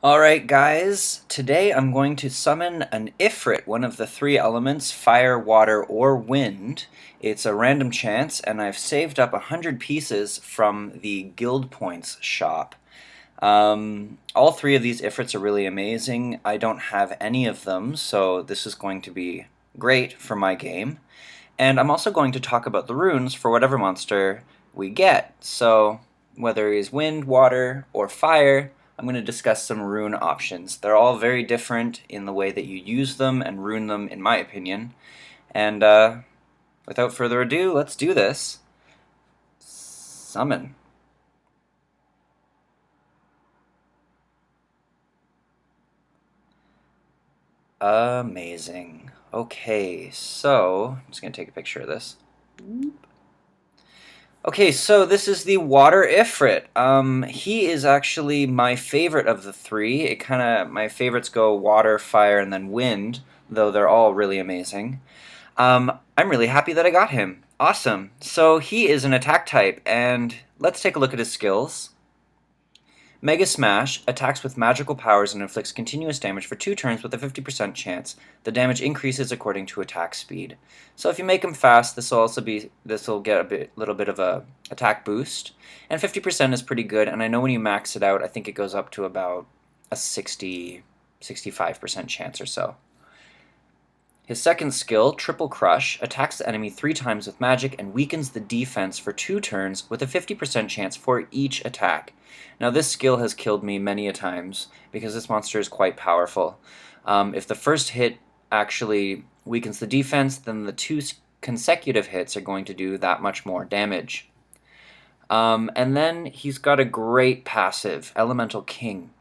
Alright guys, today I'm going to summon an Ifrit, one of the three elements, fire, water, or wind. It's a random chance, and I've saved up 100 pieces from the Guild Points shop. All three of these Ifrits are really amazing. I don't have any of them, so this is going to be great for my game. And I'm also going to talk about the runes for whatever monster we get. So whether he's wind, water, or fire, I'm going to discuss some rune options. They're all very different in the way that you use them and rune them, in my opinion. And without further ado, let's do this. Summon. Amazing. Okay, so I'm just going to take a picture of this. Okay, so this is the Water Ifrit. He is actually my favorite of the three. My favorites go water, fire, and then wind, though they're all really amazing. I'm really happy that I got him. Awesome. So he is an attack type, and let's take a look at his skills. Mega Smash attacks with magical powers and inflicts continuous damage for 2 turns with a 50% chance. The damage increases according to attack speed. So if you make him fast, this will get a little bit of a attack boost, and 50% is pretty good. And I know when you max it out, I think it goes up to about a 65% chance or so. His second skill, Triple Crush, attacks the enemy 3 times with magic and weakens the defense for 2 turns with a 50% chance for each attack. Now this skill has killed me many a times because this monster is quite powerful. If the first hit actually weakens the defense, then the 2 consecutive hits are going to do that much more damage. And then he's got a great passive, Elemental King.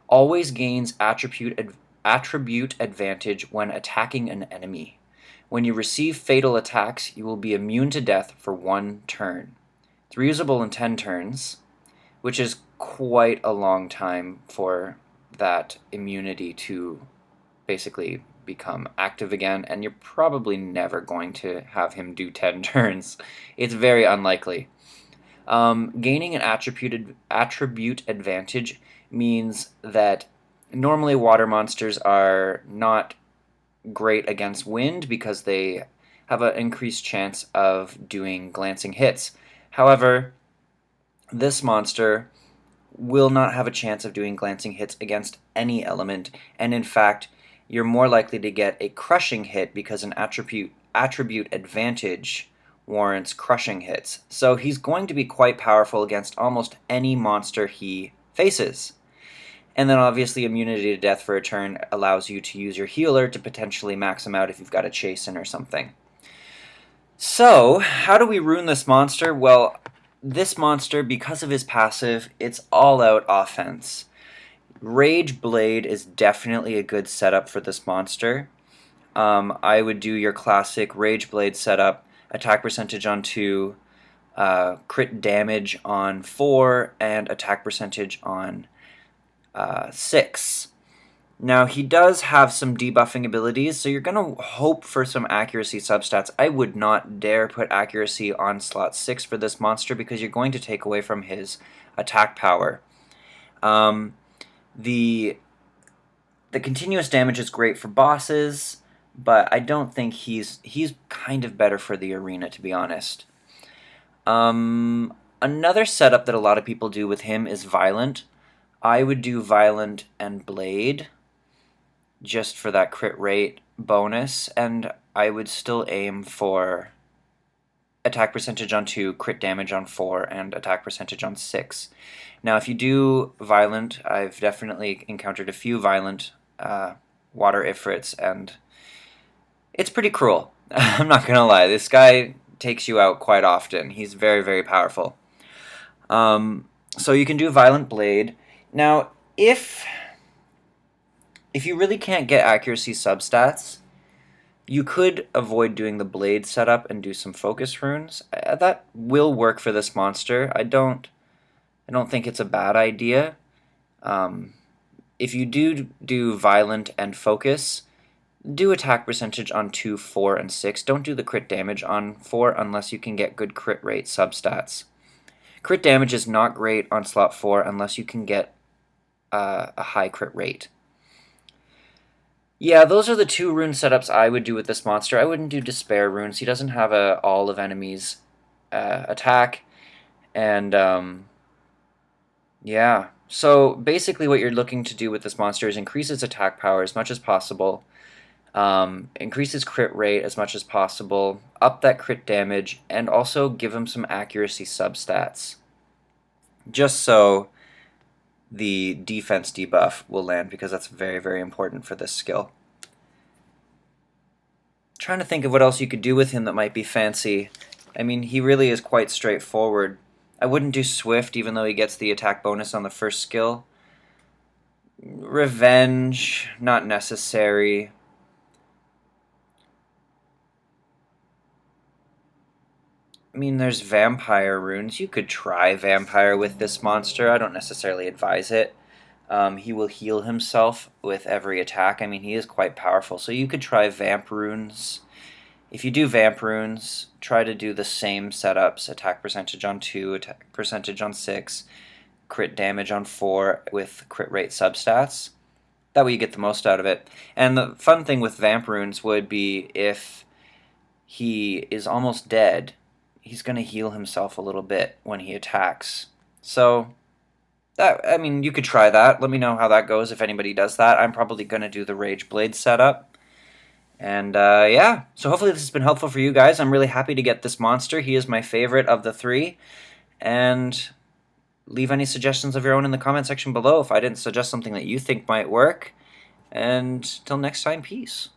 Always gains attribute advantage when attacking an enemy. When you receive fatal attacks, you will be immune to death for 1 turn. It's reusable in 10 turns, which is quite a long time for that immunity to basically become active again, and you're probably never going to have him do 10 turns. It's very unlikely. Gaining an attribute advantage means that normally water monsters are not great against wind because they have an increased chance of doing glancing hits. However, this monster will not have a chance of doing glancing hits against any element, and in fact, you're more likely to get a crushing hit because an attribute advantage warrants crushing hits. So he's going to be quite powerful against almost any monster he faces. And then obviously immunity to death for a turn allows you to use your healer to potentially max him out if you've got a chase in or something. So, how do we rune this monster? Well, this monster, because of his passive, it's all-out offense. Rage Blade is definitely a good setup for this monster. I would do your classic Rage Blade setup, attack percentage on 2, crit damage on 4, and attack percentage on 6. Now, he does have some debuffing abilities, so you're going to hope for some accuracy substats. I would not dare put accuracy on slot 6 for this monster because you're going to take away from his attack power. The continuous damage is great for bosses, but I don't think he's kind of better for the arena, to be honest. Another setup that a lot of people do with him is Violent. I would do Violent and Blade just for that crit rate bonus, and I would still aim for attack percentage on 2, crit damage on 4, and attack percentage on 6. Now, if you do Violent, I've definitely encountered a few Violent Water Ifrits, and it's pretty cruel. I'm not going to lie. This guy takes you out quite often. He's very, very powerful. So you can do Violent Blade. Now, if you really can't get accuracy substats, you could avoid doing the Blade setup and do some focus runes. That will work for this monster. I don't think it's a bad idea. If you do Violent and Focus, do attack percentage on 2, 4, and 6. Don't do the crit damage on 4 unless you can get good crit rate substats. Crit damage is not great on slot 4 unless you can get a high crit rate. Yeah, those are the 2 rune setups I would do with this monster. I wouldn't do Despair runes. He doesn't have a all of enemies attack. And yeah, so basically what you're looking to do with this monster is increase its attack power as much as possible, increase his crit rate as much as possible, up that crit damage, and also give him some accuracy substats. Just so the defense debuff will land, because that's very, very important for this skill. Trying to think of what else you could do with him that might be fancy. I mean, he really is quite straightforward. I wouldn't do Swift, even though he gets the attack bonus on the first skill. Revenge, not necessary. I mean, there's Vampire runes. You could try Vampire with this monster. I don't necessarily advise it. He will heal himself with every attack. I mean, he is quite powerful. So you could try Vamp runes. If you do Vamp runes, try to do the same setups. Attack percentage on 2, attack percentage on 6, crit damage on 4 with crit rate substats. That way you get the most out of it. And the fun thing with Vamp runes would be if he is almost dead, he's going to heal himself a little bit when he attacks. So, I mean, you could try that. Let me know how that goes if anybody does that. I'm probably going to do the Rage Blade setup. And yeah, so hopefully this has been helpful for you guys. I'm really happy to get this monster. He is my favorite of the 3. And leave any suggestions of your own in the comment section below if I didn't suggest something that you think might work. And till next time, peace.